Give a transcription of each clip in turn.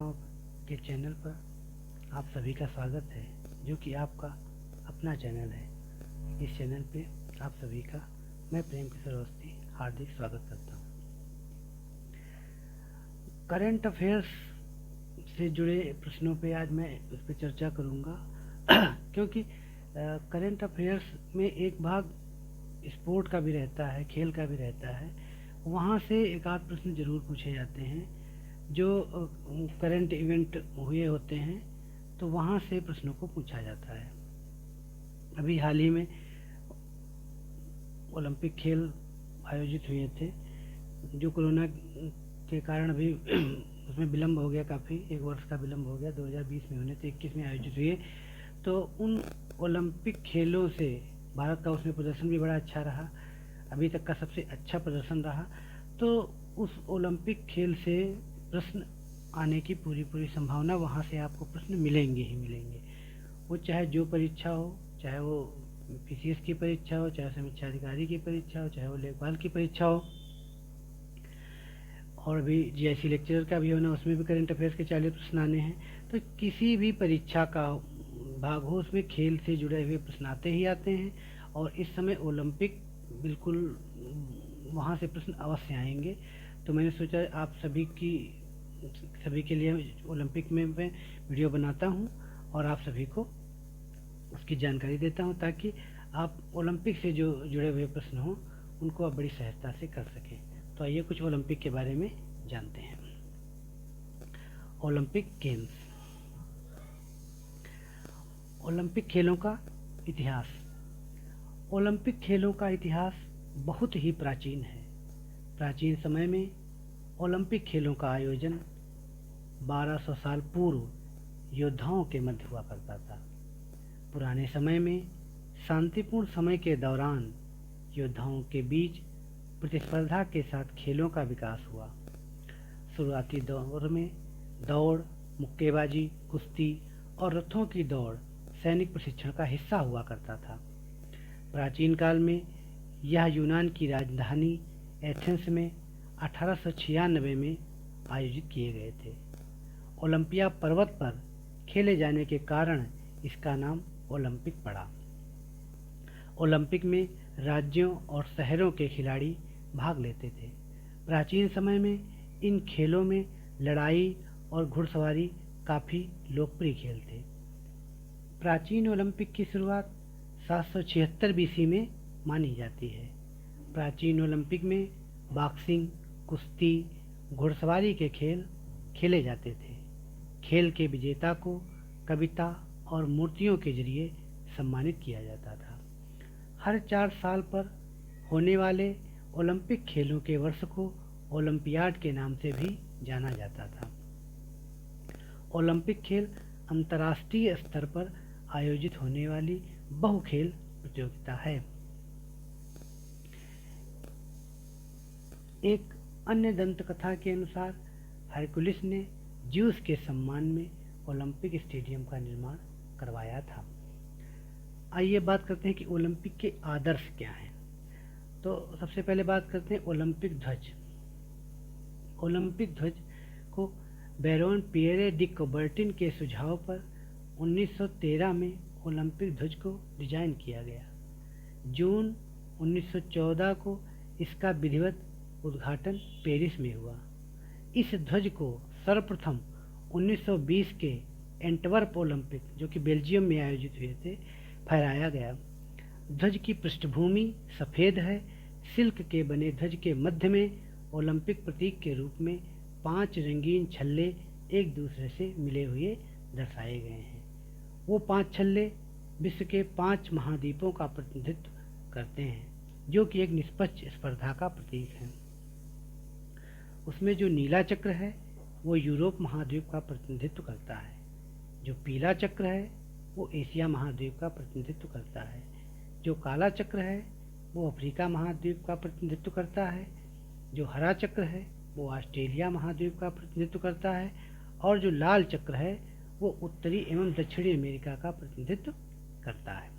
के चैनल पर आप सभी का स्वागत है, जो कि आपका अपना चैनल है। इस चैनल पे आप सभी का मैं प्रेम किशोर अवस्थी हार्दिक स्वागत करता हूँ। करंट अफेयर्स से जुड़े प्रश्नों पे आज मैं उस पर चर्चा करूँगा क्योंकि करंट अफेयर्स में एक भाग स्पोर्ट का भी रहता है, खेल का भी रहता है। वहाँ से एक आध प्रश्न जरूर पूछे जाते हैं जो करंट इवेंट हुए होते हैं, तो वहाँ से प्रश्नों को पूछा जाता है। अभी हाल ही में ओलंपिक खेल आयोजित हुए थे, जो कोरोना के कारण अभी उसमें विलम्ब हो गया, काफ़ी एक वर्ष का विलम्ब हो गया। 2020 में होने थे, 21 में आयोजित हुए। तो उन ओलंपिक खेलों से भारत का उसमें प्रदर्शन भी बड़ा अच्छा रहा, अभी तक का सबसे अच्छा प्रदर्शन रहा। तो उस ओलंपिक खेल से प्रश्न आने की पूरी संभावना, वहाँ से आपको प्रश्न मिलेंगे ही मिलेंगे। वो चाहे जो परीक्षा हो, चाहे वो पीसीएस की परीक्षा हो, चाहे समीक्षा अधिकारी की परीक्षा हो, चाहे वो लेखपाल की परीक्षा हो, और भी जीआईसी लेक्चरर का भी होना, उसमें भी करंट अफेयर्स के 40 प्रश्न आने हैं। तो किसी भी परीक्षा का भाग हो, उसमें खेल से जुड़े हुए प्रश्न आते ही आते हैं। और इस समय ओलंपिक बिल्कुल वहाँ से प्रश्न अवश्य आएंगे। तो मैंने सोचा आप सभी के लिए ओलंपिक में मैं वीडियो बनाता हूँ और आप सभी को उसकी जानकारी देता हूँ, ताकि आप ओलंपिक से जो जुड़े हुए प्रश्न हों उनको आप बड़ी सहजता से कर सकें। तो आइए कुछ ओलंपिक के बारे में जानते हैं। ओलंपिक गेम्स, ओलंपिक खेलों का इतिहास। ओलंपिक खेलों का इतिहास बहुत ही प्राचीन है। प्राचीन समय में ओलंपिक खेलों का आयोजन 1200 साल पूर्व योद्धाओं के मध्य हुआ करता था। पुराने समय में शांतिपूर्ण समय के दौरान योद्धाओं के बीच प्रतिस्पर्धा के साथ खेलों का विकास हुआ। शुरुआती दौर में दौड़, मुक्केबाजी, कुश्ती और रथों की दौड़ सैनिक प्रशिक्षण का हिस्सा हुआ करता था। प्राचीन काल में यह यूनान की राजधानी एथेंस में 1896 में आयोजित किए गए थे। ओलंपिया पर्वत पर खेले जाने के कारण इसका नाम ओलंपिक पड़ा। ओलंपिक में राज्यों और शहरों के खिलाड़ी भाग लेते थे। प्राचीन समय में इन खेलों में लड़ाई और घुड़सवारी काफ़ी लोकप्रिय खेल थे। प्राचीन ओलंपिक की शुरुआत 776 बीसी में मानी जाती है। प्राचीन ओलंपिक में बॉक्सिंग, कुश्ती, घुड़सवारी के खेल खेले जाते थे। खेल के विजेता को कविता और मूर्तियों के जरिए सम्मानित किया जाता था। हर 4 साल पर होने वाले ओलंपिक खेलों के वर्ष को ओलंपियाड के नाम से भी जाना जाता था। ओलंपिक खेल अंतर्राष्ट्रीय स्तर पर आयोजित होने वाली बहुखेल प्रतियोगिता है। एक अन्य दंत कथा के अनुसार हरकुलिस ने ज्यूस के सम्मान में ओलंपिक स्टेडियम का निर्माण करवाया था। आइए बात करते हैं कि ओलंपिक के आदर्श क्या हैं। तो सबसे पहले बात करते हैं ओलंपिक ध्वज। ओलंपिक ध्वज को बैरोन पियरे डी कुबर्टिन के सुझाव पर 1913 में ओलंपिक ध्वज को डिजाइन किया गया। जून 1914 को इसका विधिवत उद्घाटन पेरिस में हुआ। इस ध्वज को सर्वप्रथम 1920 के एंटवर्प ओलंपिक, जो कि बेल्जियम में आयोजित हुए थे, फहराया गया। ध्वज की पृष्ठभूमि सफ़ेद है। सिल्क के बने ध्वज के मध्य में ओलंपिक प्रतीक के रूप में 5 रंगीन छल्ले एक दूसरे से मिले हुए दर्शाए गए हैं। वो 5 छल्ले विश्व के 5 महाद्वीपों का प्रतिनिधित्व करते हैं, जो कि एक निष्पक्ष स्पर्धा का प्रतीक है। उसमें जो नीला चक्र है वो यूरोप महाद्वीप का प्रतिनिधित्व करता है। जो पीला चक्र है वो एशिया महाद्वीप का प्रतिनिधित्व करता है। जो काला चक्र है वो अफ्रीका महाद्वीप का प्रतिनिधित्व करता है। जो हरा चक्र है वो ऑस्ट्रेलिया महाद्वीप का प्रतिनिधित्व करता है। और जो लाल चक्र है वो उत्तरी एवं दक्षिणी अमेरिका का प्रतिनिधित्व करता है।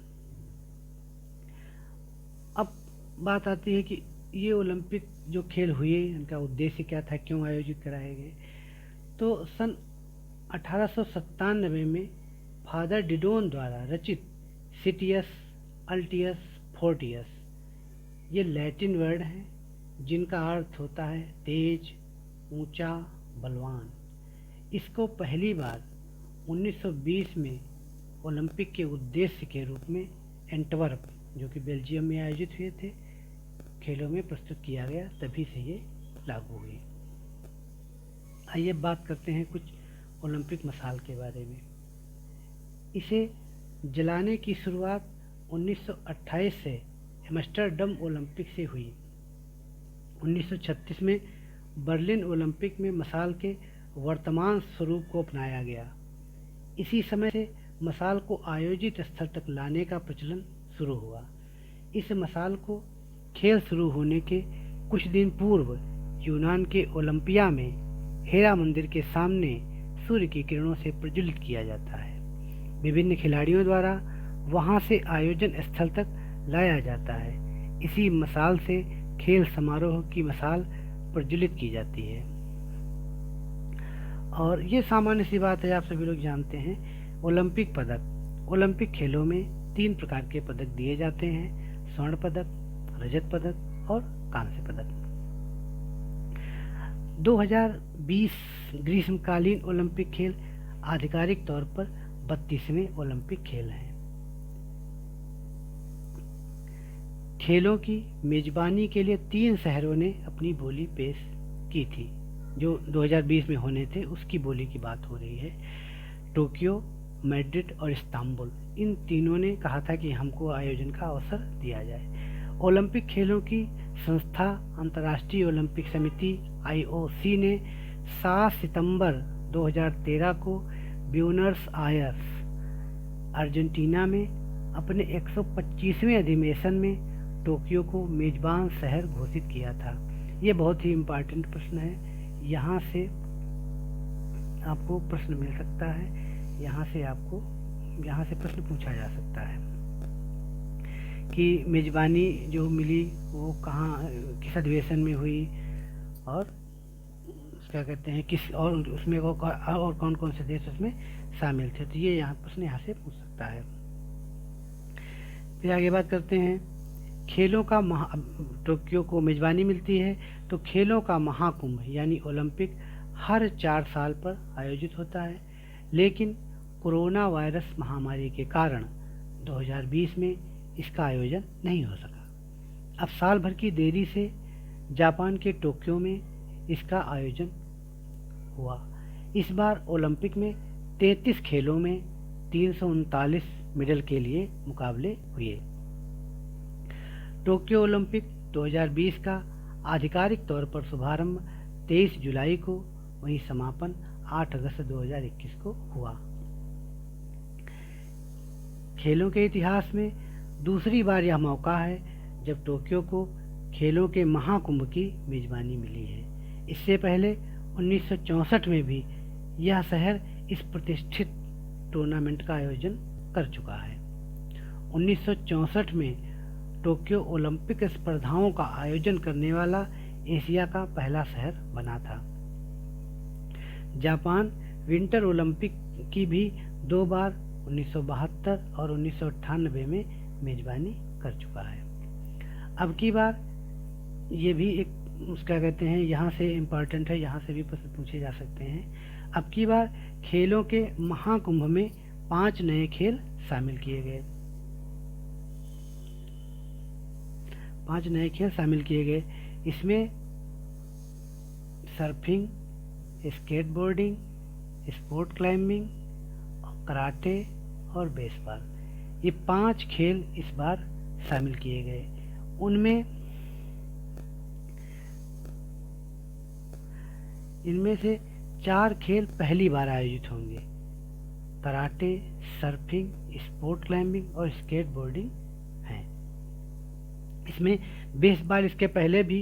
अब बात आती है कि ये ओलंपिक जो खेल हुए, इनका उद्देश्य क्या था, क्यों आयोजित कराए गए। तो सन 1897 में फादर डिडोन द्वारा रचित सिटियस अल्टियस फोर्टियस, ये लैटिन वर्ड हैं जिनका अर्थ होता है तेज, ऊंचा, बलवान। इसको पहली बार 1920 में ओलंपिक के उद्देश्य के रूप में एंटवर्प, जो कि बेल्जियम में आयोजित हुए थे, खेलों में प्रस्तुत किया गया, तभी से ये लागू हुई। आइए बात करते हैं कुछ ओलंपिक मसाल के बारे में। इसे जलाने की शुरुआत 1928 से एम्स्टर्डम ओलंपिक से हुई। 1936 में बर्लिन ओलंपिक में मसाल के वर्तमान स्वरूप को अपनाया गया। इसी समय से मसाल को आयोजित स्थल तक लाने का प्रचलन शुरू हुआ। इस मसाल को खेल शुरू होने के कुछ दिन पूर्व यूनान के ओलंपिया में हेरा मंदिर के सामने सूर्य की किरणों से प्रज्वलित किया जाता है। विभिन्न खिलाड़ियों द्वारा वहां से आयोजन स्थल तक लाया जाता है। इसी मसाल से खेल समारोह की मसाल प्रज्वलित की जाती है। और ये सामान्य सी बात है, आप सभी लोग जानते हैं। ओलंपिक पदक, ओलंपिक खेलों में 3 प्रकार के पदक दिए जाते हैं: स्वर्ण पदक, रजत पदक और कांस्य पदक। 2020 ग्रीष्मकालीन ओलंपिक खेल आधिकारिक तौर पर 32वें ओलंपिक खेल हैं। खेलों की मेजबानी के लिए 3 शहरों ने अपनी बोली पेश की थी। जो 2020 में होने थे उसकी बोली की बात हो रही है। टोक्यो, मैड्रिड और इस्तांबुल, इन तीनों ने कहा था कि हमको आयोजन का अवसर दिया जाए। ओलंपिक खेलों की संस्था अंतर्राष्ट्रीय ओलंपिक समिति IOC ने 7 सितंबर 2013 को ब्यूनस आयर्स, अर्जेंटीना में अपने 125वें अधिवेशन में टोक्यो को मेजबान शहर घोषित किया था। ये बहुत ही इम्पोर्टेंट प्रश्न है, यहाँ से आपको प्रश्न मिल सकता है, यहाँ से प्रश्न पूछा जा सकता है कि मेजबानी जो मिली वो कहाँ, किस अधिवेशन में हुई और क्या कहते हैं किस, और उसमें और कौन कौन से देश उसमें शामिल थे। तो ये यहाँ प्रश्न यहाँ से पूछ सकता है। फिर आगे बात करते हैं खेलों का टोक्यो को मेजबानी मिलती है तो खेलों का महाकुंभ यानी ओलंपिक हर 4 साल पर आयोजित होता है, लेकिन कोरोना वायरस महामारी के कारण 2020 में इसका आयोजन नहीं हो सका। अब साल भर की देरी से जापान के टोक्यो में इसका आयोजन हुआ। इस बार ओलंपिक में 33 खेलों में 339 मेडल के लिए मुकाबले हुए। टोक्यो ओलंपिक 2020 का आधिकारिक तौर पर शुभारंभ 23 जुलाई को, वहीं समापन 8 अगस्त 2021 को हुआ। खेलों के इतिहास में दूसरी बार यह मौका है जब टोक्यो को खेलों के महाकुंभ की मेजबानी मिली है। इससे पहले 1964 में भी यह शहर इस प्रतिष्ठित टूर्नामेंट का आयोजन कर चुका है। 1964 में टोक्यो ओलंपिक स्पर्धाओं का आयोजन करने वाला एशिया का पहला शहर बना था। जापान विंटर ओलंपिक की भी 2 बार 1972 और 1998 में मेजबानी कर चुका है। अब की बार ये भी एक क्या कहते हैं, यहाँ से इम्पॉर्टेंट है, यहाँ से भी प्रश्न पूछे जा सकते हैं। अब की बार खेलों के महाकुंभ में 5 नए खेल शामिल किए गए। 5 नए खेल शामिल किए गए। इसमें surfing, skateboarding, sport climbing, karate और बेसबॉल, ये 5 खेल इस बार शामिल किए गए। इनमें से 4 खेल पहली बार आयोजित होंगे: कराटे, सर्फिंग, स्पोर्ट क्लाइंबिंग और स्केटबोर्डिंग हैं। इसमें बेसबॉल इसके पहले भी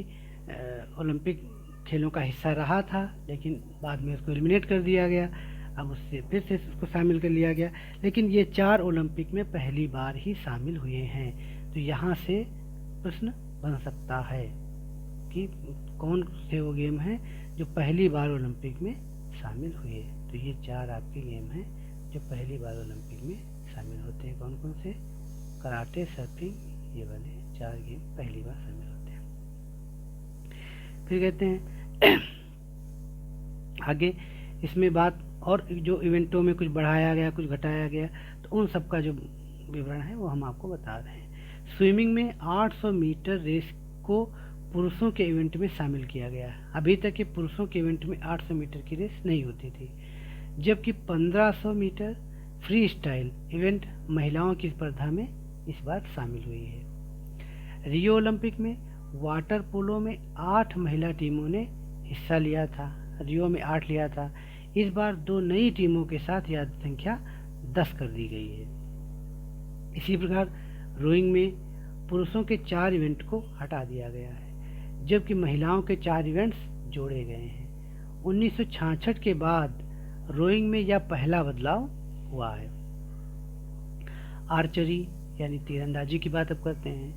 ओलंपिक खेलों का हिस्सा रहा था, लेकिन बाद में उसको एलिमिनेट कर दिया गया। अब उससे फिर से उसको शामिल कर लिया गया, लेकिन ये 4 ओलंपिक में पहली बार ही शामिल हुए हैं। तो यहाँ से प्रश्न बन सकता है कि कौन से वो गेम हैं जो पहली बार ओलंपिक में शामिल हुए। तो तो ये 4 आपके गेम हैं जो पहली बार ओलंपिक में शामिल होते हैं। कौन कौन से? कराटे, सर्फिंग, ये वाले 4 गेम पहली बार शामिल होते हैं। फिर कहते हैं आगे इसमें बात, और जो इवेंटों में कुछ बढ़ाया गया, कुछ घटाया गया, तो उन सब का जो विवरण है वो हम आपको बता रहे हैं। स्विमिंग में 800 मीटर रेस को पुरुषों के इवेंट में शामिल किया गया। अभी तक के पुरुषों के इवेंट में 800 मीटर की रेस नहीं होती थी, जबकि 1500 मीटर फ्री स्टाइल इवेंट महिलाओं की स्पर्धा में इस बार शामिल हुई है। रियो ओलंपिक में वाटर पोलो में 8 महिला टीमों ने हिस्सा लिया था। रियो में 8 लिया था। इस बार 2 नई टीमों के साथ यह संख्या 10 कर दी गई है। इसी प्रकार रोइंग में पुरुषों के 4 इवेंट को हटा दिया गया है, जबकि महिलाओं के 4 इवेंट्स जोड़े गए हैं। 1966 के बाद रोइंग में यह पहला बदलाव हुआ है। आर्चरी यानी तीरंदाजी की बात अब करते हैं।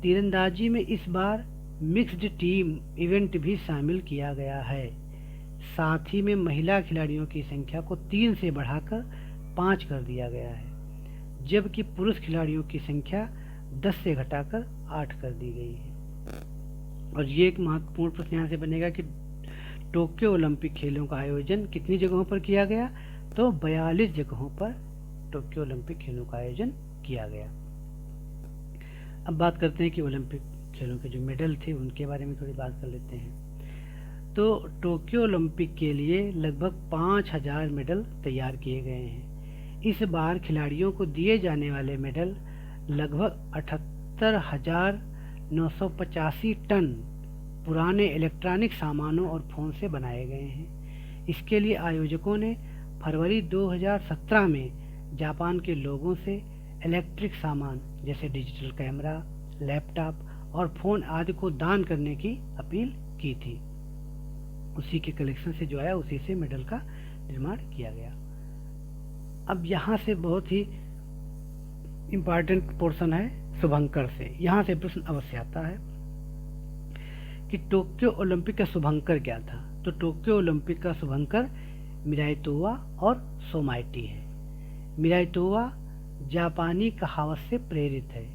तीरंदाजी में इस बार मिक्स्ड टीम इवेंट भी शामिल किया गया है। साथ ही में महिला खिलाड़ियों की संख्या को 3 से बढ़ाकर 5 कर दिया गया है, जबकि पुरुष खिलाड़ियों की संख्या 10 से घटाकर 8 कर दी गई है। और ये एक महत्वपूर्ण प्रश्न यहाँ से बनेगा कि टोक्यो ओलंपिक खेलों का आयोजन कितनी जगहों पर किया गया? तो 42 जगहों पर टोक्यो ओलंपिक खेलों का आयोजन किया गया। अब बात करते हैं कि ओलंपिक खेलों के जो मेडल थे उनके बारे में थोड़ी बात कर लेते हैं। तो टोक्यो ओलंपिक के लिए लगभग 5000 मेडल तैयार किए गए हैं। इस बार खिलाड़ियों को दिए जाने वाले मेडल लगभग 78,985 टन पुराने इलेक्ट्रॉनिक सामानों और फोन से बनाए गए हैं। इसके लिए आयोजकों ने फरवरी 2017 में जापान के लोगों से इलेक्ट्रिक सामान जैसे डिजिटल कैमरा, लैपटॉप और फ़ोन आदि को दान करने की अपील की थी। उसी के कलेक्शन से जो आया उसी से मेडल का निर्माण किया गया। अब यहाँ से बहुत ही इम्पॉर्टेंट पोर्शन है शुभंकर से। यहाँ से प्रश्न अवश्य आता है कि टोक्यो ओलंपिक का शुभंकर क्या था? तो टोक्यो ओलंपिक का शुभंकर मिराई तोवा और सोमाइटी है। मिराई तोवा जापानी कहावत से प्रेरित है।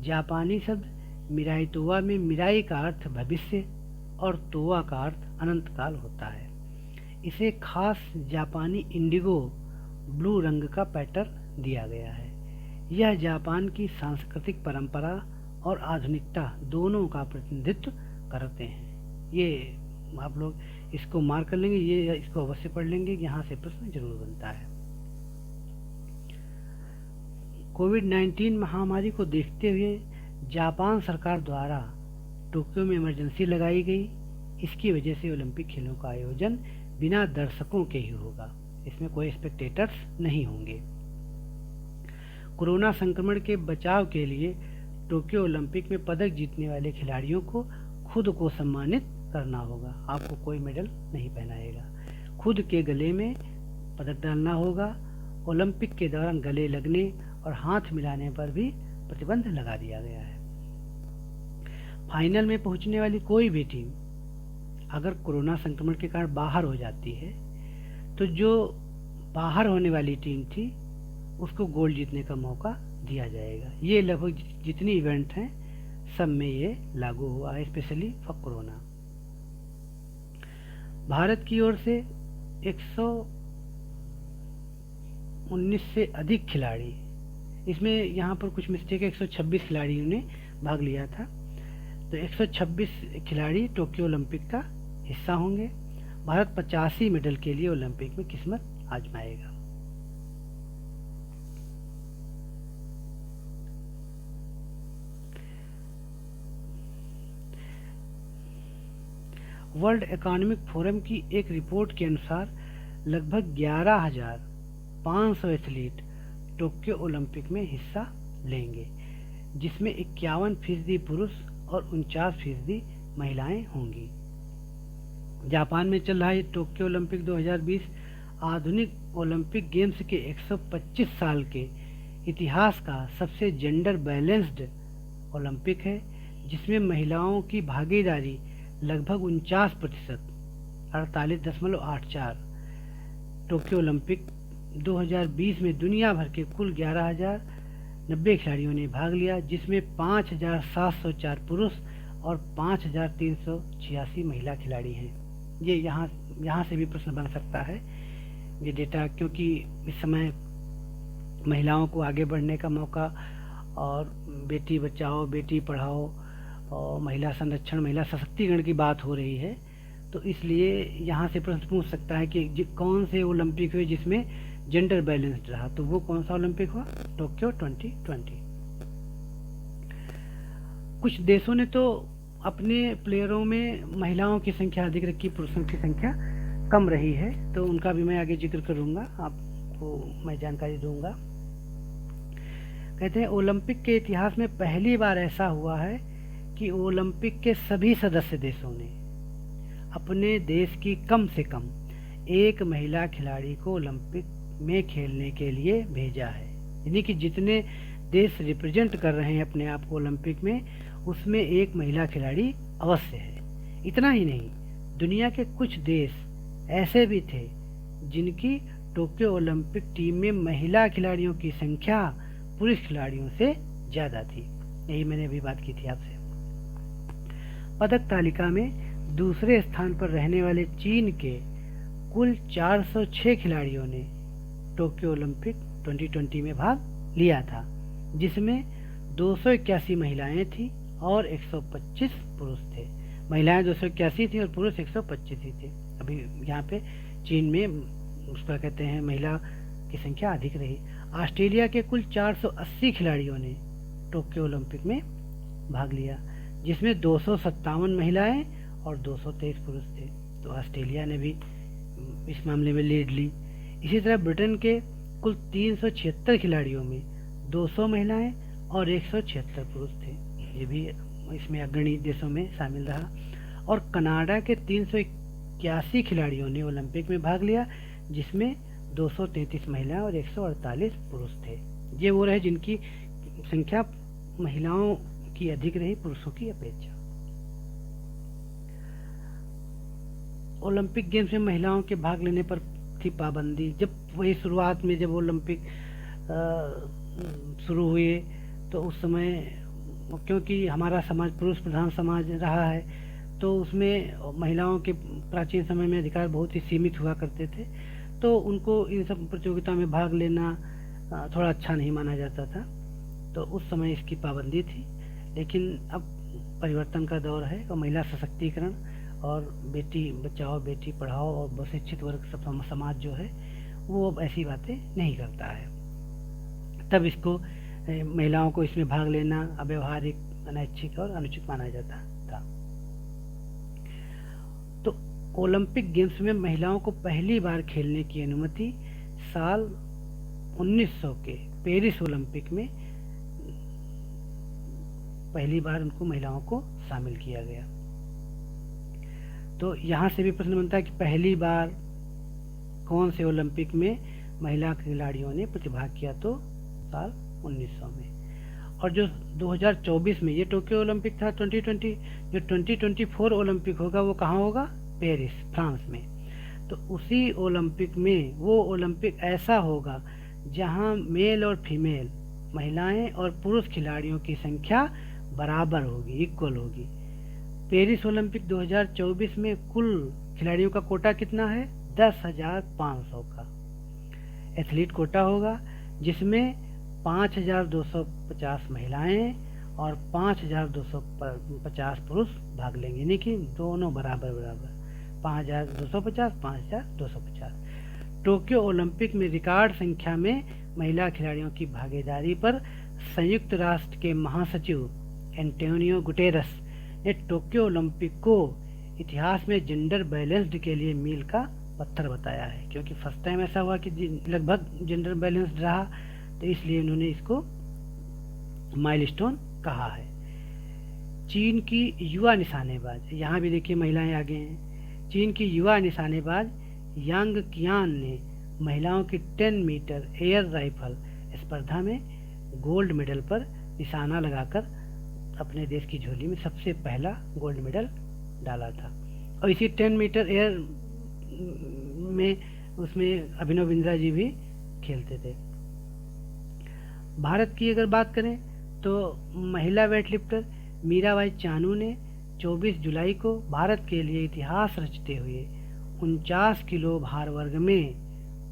जापानी शब्द मिराई तोवा में मिराई का अर्थ भविष्य और तोवा का अर्थ अनंत काल होता है। इसे खास जापानी इंडिगो ब्लू रंग का पैटर्न दिया गया है। यह जापान की सांस्कृतिक परंपरा और आधुनिकता दोनों का प्रतिनिधित्व करते हैं। ये आप लोग इसको मार्क कर लेंगे, ये इसको अवश्य पढ़ लेंगे, यहाँ से प्रश्न जरूर बनता है। कोविड-19 महामारी को देखते हुए जापान सरकार द्वारा टोक्यो में इमरजेंसी लगाई गई। इसकी वजह से ओलंपिक खेलों का आयोजन बिना दर्शकों के ही होगा। इसमें कोई स्पेक्टेटर्स नहीं होंगे। कोरोना संक्रमण के बचाव के लिए टोक्यो ओलंपिक में पदक जीतने वाले खिलाड़ियों को खुद को सम्मानित करना होगा। आपको कोई मेडल नहीं पहनाएगा, खुद के गले में पदक डालना होगा। ओलंपिक के दौरान गले लगने और हाथ मिलाने पर भी प्रतिबंध लगा दिया गया है। फाइनल में पहुंचने वाली कोई भी टीम अगर कोरोना संक्रमण के कारण बाहर हो जाती है तो जो बाहर होने वाली टीम थी उसको गोल्ड जीतने का मौका दिया जाएगा। ये लगभग जितनी इवेंट हैं सब में ये लागू हुआ है, स्पेशली फॉर कोरोना। भारत की ओर से 119 से अधिक खिलाड़ी, इसमें यहाँ पर कुछ मिस्टेक है, 126 खिलाड़ियों ने भाग लिया था। तो 126 खिलाड़ी टोक्यो ओलंपिक का हिस्सा होंगे। भारत 85 मेडल के लिए ओलंपिक में किस्मत आजमाएगा। वर्ल्ड इकोनॉमिक फोरम की एक रिपोर्ट के अनुसार लगभग 11,500 एथलीट टोक्यो ओलंपिक में हिस्सा लेंगे, जिसमें 51% पुरुष और 49% महिलाएं होंगी। जापान में चल रहा है टोक्यो ओलंपिक 2020 आधुनिक ओलंपिक गेम्स के 125 साल के इतिहास का सबसे जेंडर बैलेंस्ड ओलंपिक है, जिसमें महिलाओं की भागीदारी लगभग 49%, 48.84, टोक्यो ओलंपिक 2020 में दुनिया भर के कुल 11,090 खिलाड़ियों ने भाग लिया, जिसमें 5,704 पुरुष और 5,386 महिला खिलाड़ी हैं। ये यहाँ से भी प्रश्न बन सकता है ये डेटा, क्योंकि इस समय महिलाओं को आगे बढ़ने का मौका और बेटी बचाओ बेटी पढ़ाओ और महिला संरक्षण महिला सशक्तिकरण की बात हो रही है, तो इसलिए यहाँ से प्रश्न पूछ सकता है कि कौन से ओलंपिक हुए जिसमें जेंडर बैलेंस्ड रहा, तो वो कौन सा ओलंपिक हुआ? टोक्यो 2020। कुछ देशों ने तो अपने प्लेयरों में महिलाओं की संख्या अधिक रखी, पुरुषों की संख्या कम रही है, तो उनका भी मैं आगे जिक्र करूंगा, आपको मैं जानकारी दूंगा। कहते हैं ओलंपिक के इतिहास में पहली बार ऐसा हुआ है कि ओलंपिक के सभी सदस्य देशों ने अपने देश की कम से कम एक महिला खिलाड़ी को ओलंपिक में खेलने के लिए भेजा है। यानी कि जितने देश रिप्रेजेंट कर रहे हैं अपने आप को ओलंपिक में, उसमें एक महिला खिलाड़ी अवश्य है। इतना ही नहीं, दुनिया के कुछ देश ऐसे भी थे जिनकी टोक्यो ओलंपिक टीम में महिला खिलाड़ियों की संख्या पुरुष खिलाड़ियों से ज़्यादा थी। यही मैंने अभी बात की थी आपसे। पदक तालिका में दूसरे स्थान पर रहने वाले चीन के कुल 406 खिलाड़ियों ने टोक्यो ओलंपिक 2020 में भाग लिया था, जिसमें 281 महिलाएं थी और 125 पुरुष थे। महिलाएं 281 थी और पुरुष 125 ही थे। अभी यहाँ पे चीन में उसका कहते हैं महिला की संख्या अधिक रही। ऑस्ट्रेलिया के कुल 480 खिलाड़ियों ने टोक्यो ओलंपिक में भाग लिया, जिसमें 257 महिलाएं और 223 पुरुष थे। तो ऑस्ट्रेलिया ने भी इस मामले में लीड ली। इसी तरह ब्रिटेन के कुल 376 खिलाड़ियों में 200 महिलाएं और 176 पुरुष थे। ये भी इसमें अग्रणी देशों में शामिल रहा। और कनाडा के 381 खिलाड़ियों ने ओलंपिक में भाग लिया, जिसमें 233 महिलाएं और 148 पुरुष थे। ये वो रहे जिनकी संख्या महिलाओं की अधिक रही पुरुषों की अपेक्षा। ओलंपिक गेम्स में महिलाओं के भाग लेने पर थी पाबंदी। जब वही शुरुआत में जब ओलंपिक शुरू हुए तो उस समय क्योंकि हमारा समाज पुरुष प्रधान समाज रहा है, तो उसमें महिलाओं के प्राचीन समय में अधिकार बहुत ही सीमित हुआ करते थे, तो उनको इन सब प्रतियोगिता में भाग लेना थोड़ा अच्छा नहीं माना जाता था। तो उस समय इसकी पाबंदी थी, लेकिन अब परिवर्तन का दौर है और महिला सशक्तिकरण और बेटी बचाओ बेटी पढ़ाओ और शिक्षित वर्ग सब समाज जो है वो अब ऐसी बातें नहीं करता है। तब इसको महिलाओं को इसमें भाग लेना अव्यवहारिक, अनैच्छिक और अनुचित माना जाता था। तो ओलंपिक गेम्स में महिलाओं को पहली बार खेलने की अनुमति साल 1900 के पेरिस ओलंपिक में पहली बार उनको महिलाओं को शामिल किया गया। तो यहाँ से भी प्रश्न बनता है कि पहली बार कौन से ओलंपिक में महिला खिलाड़ियों ने प्रतिभाग किया, तो साल 1900 में। और जो 2024 में ये टोक्यो ओलंपिक था 2020, जो 2024 ओलंपिक होगा वो कहाँ होगा? पेरिस, फ्रांस में। तो उसी ओलंपिक में वो ओलंपिक ऐसा होगा जहाँ मेल और फीमेल महिलाएं और पुरुष खिलाड़ियों की संख्या बराबर होगी, इक्वल होगी। पेरिस ओलंपिक 2024 में कुल खिलाड़ियों का कोटा कितना है? 10,500 का एथलीट कोटा होगा, जिसमें 5,250 महिलाएं और 5,250 पुरुष भाग लेंगे, यानी कि दोनों बराबर बराबर 5,250 5,250। टोक्यो ओलंपिक में रिकॉर्ड संख्या में महिला खिलाड़ियों की भागीदारी पर संयुक्त राष्ट्र के महासचिव एंटोनियो गुटेरस ने टोक्यो ओलंपिक को इतिहास में जेंडर बैलेंस्ड के लिए मील का पत्थर बताया है, क्योंकि फर्स्ट टाइम ऐसा हुआ कि लगभग जेंडर बैलेंस्ड रहा, तो इसलिए उन्होंने इसको माइलस्टोन कहा है। चीन की युवा निशानेबाज, यहाँ भी देखिए महिलाएं आगे हैं। चीन की युवा निशानेबाज यांग कियान ने महिलाओं की 10 मीटर एयर राइफल स्पर्धा में गोल्ड मेडल पर निशाना लगाकर अपने देश की झोली में सबसे पहला गोल्ड मेडल डाला था। और इसी 10 मीटर एयर में उसमें अभिनव बिंद्रा जी भी खेलते थे। भारत की अगर बात करें तो महिला वेट लिफ्टर मीराबाई चानू ने 24 जुलाई को भारत के लिए इतिहास रचते हुए 49 किलो भार वर्ग में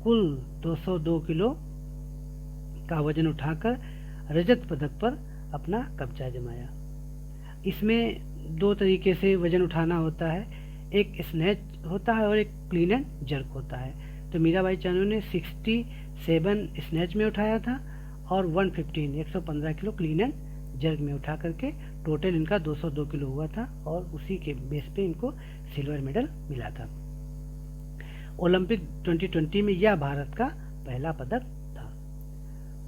कुल 202 किलो का वजन उठाकर रजत पदक पर अपना कब्जा जमाया। इसमें दो तरीके से वजन उठाना होता है, एक स्नैच होता है और एक क्लीन एंड जर्क होता है। तो मीराबाई चानू ने 67 स्नैच में उठाया था और 115 किलो क्लीन एंड जर्क में उठा करके टोटल इनका 202 किलो हुआ था और उसी के बेस पे इनको सिल्वर मेडल मिला था। ओलंपिक 2020 में यह भारत का पहला पदक था।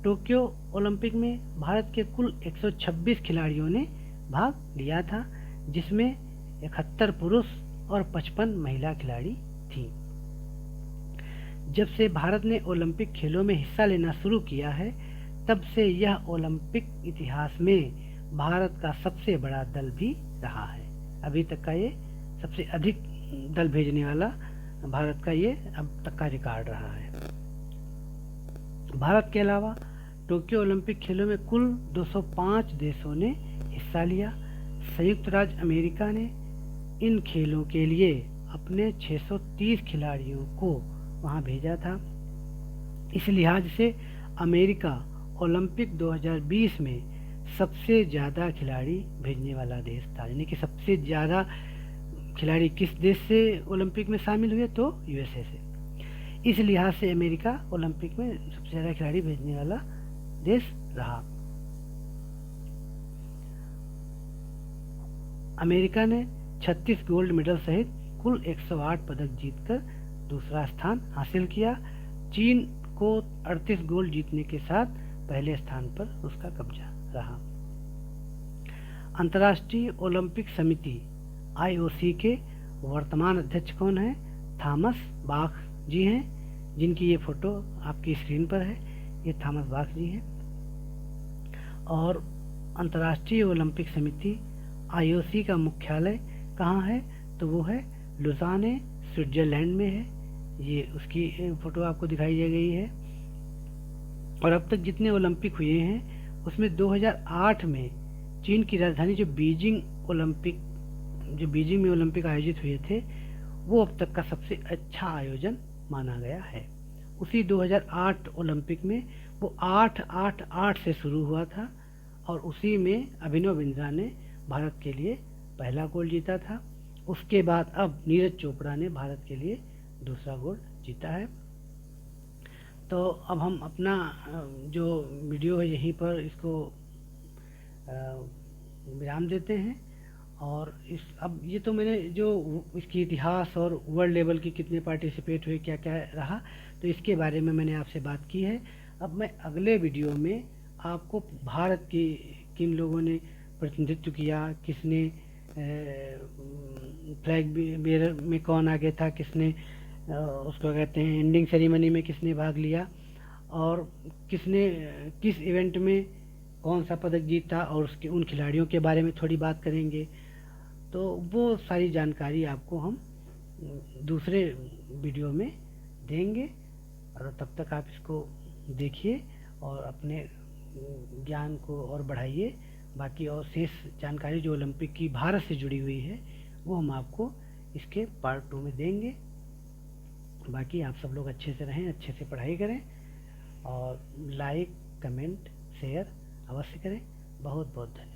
टोक्यो ओलंपिक में भारत के कुल 126 खिलाड़ियों ने भाग लिया था, जिसमें 71 पुरुष और 55 महिला खिलाड़ी थीं। जब से भारत ने ओलंपिक खेलों में हिस्सा लेना शुरू किया है, तब से यह ओलंपिक इतिहास में भारत का सबसे बड़ा दल भी रहा है। अभी तक का ये सबसे अधिक दल भेजने वाला भारत का ये अब तक का रिकॉर्ड रहा है। भारत के अलावा टोक्यो ओलंपिक खेलों में कुल 205 देशों ने हिस्सा लिया। संयुक्त राज्य अमेरिका ने इन खेलों के लिए अपने 630 खिलाड़ियों को वहां भेजा था। इस लिहाज से अमेरिका ओलंपिक 2020 में सबसे ज़्यादा खिलाड़ी भेजने वाला देश था। यानी कि सबसे ज़्यादा खिलाड़ी किस देश से ओलंपिक में शामिल हुए, तो यूएसए से। इस लिहाज से अमेरिका ओलंपिक में सबसे ज़्यादा खिलाड़ी भेजने वाला देश रहा। अमेरिका ने 36 गोल्ड मेडल सहित कुल 108 पदक जीतकर दूसरा स्थान हासिल किया। चीन को 38 गोल्ड जीतने के साथ पहले स्थान पर उसका कब्जा रहा। अंतर्राष्ट्रीय ओलंपिक समिति आईओसी के वर्तमान अध्यक्ष कौन है? थॉमस बाख जी हैं, जिनकी ये फोटो आपकी स्क्रीन पर है। ये थॉमस बाख जी हैं। और अंतर्राष्ट्रीय ओलंपिक समिति आईओसी का मुख्यालय कहाँ है? तो वो है लुज़ाने, स्विट्जरलैंड में है। ये उसकी फोटो आपको दिखाई दे गई है। और अब तक जितने ओलंपिक हुए हैं उसमें 2008 में चीन की राजधानी जो बीजिंग में ओलंपिक आयोजित हुए थे, वो अब तक का सबसे अच्छा आयोजन माना गया है। उसी 2008 ओलंपिक में वो 8-8-8 से शुरू हुआ था और उसी में अभिनव बिंद्रा ने भारत के लिए पहला गोल्ड जीता था। उसके बाद अब नीरज चोपड़ा ने भारत के लिए दूसरा गोल्ड जीता है। तो अब हम अपना जो वीडियो है यहीं पर इसको विराम देते हैं। और अब ये तो मैंने जो इसकी इतिहास और वर्ल्ड लेवल की कितने पार्टिसिपेट हुए, क्या क्या रहा, तो इसके बारे में मैंने आपसे बात की है। अब मैं अगले वीडियो में आपको भारत की किन लोगों ने प्रतिनिधित्व किया, किसने फ्लैग बेरर में कौन आगे था, किसने उसको कहते हैं एंडिंग सेरेमनी में किसने भाग लिया, और किसने किस इवेंट में कौन सा पदक जीता, और उसके उन खिलाड़ियों के बारे में थोड़ी बात करेंगे। तो वो सारी जानकारी आपको हम दूसरे वीडियो में देंगे। और तब तक आप इसको देखिए और अपने ज्ञान को और बढ़ाइए। बाकी और शेष जानकारी जो ओलंपिक की भारत से जुड़ी हुई है वो हम आपको इसके पार्ट 2 में देंगे। बाकी आप सब लोग अच्छे से रहें, अच्छे से पढ़ाई करें और लाइक, कमेंट, शेयर अवश्य करें। बहुत बहुत धन्यवाद।